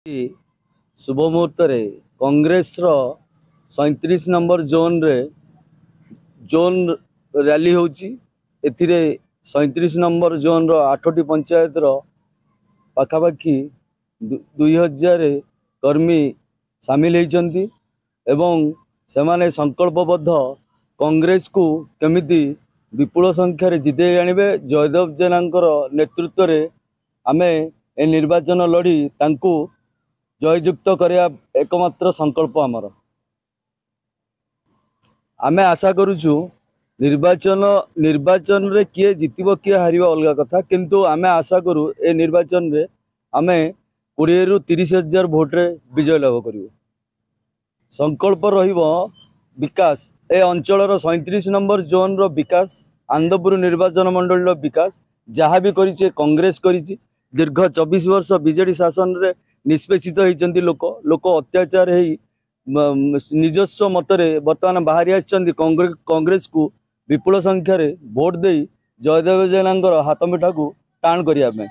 शुभ मुहूर्त Congress 37 number zone रे zone rally होची। 37 नंबर जोन रो 8टी पंचायत रो पाखापाखि 2000 कर्मी सामिल होती एवं सेमाने संकल्पबद्ध कांग्रेस को केमिति विपुल संख्यार जिते आनिबे। जयदेव जेनांकर नेतृत्व रे आमे ए निर्वाचन लड़ी तांकू जययुक्त करिया एकमात्र संकल्प आमर। आमे आशा करूछु निर्वाचन रे किए जितिबो किए हारिबो अलगा कथा, किंतु आमे आशा करू ए निर्वाचन रे आमे 20 रु 30 हजार भोट रे विजय लाभ करिवो। संकल्प रहिबो विकास, ए अंचल 37 नंबर जोन रो विकास, आनंदपुर निर्वाचन मंडल रो विकास जहाँ भी करिचे कांग्रेस करिची। दीर्घ 24 वर्ष बीजेडी शासन रे निष्पेषित होती लोक अत्याचार है निजस्व मतरे बर्तमान बाहरी आछंती कांग्रेस को विपुल संख्यार भोट दे जयदेव जेना हाथ मिठा को टाण करिया पे।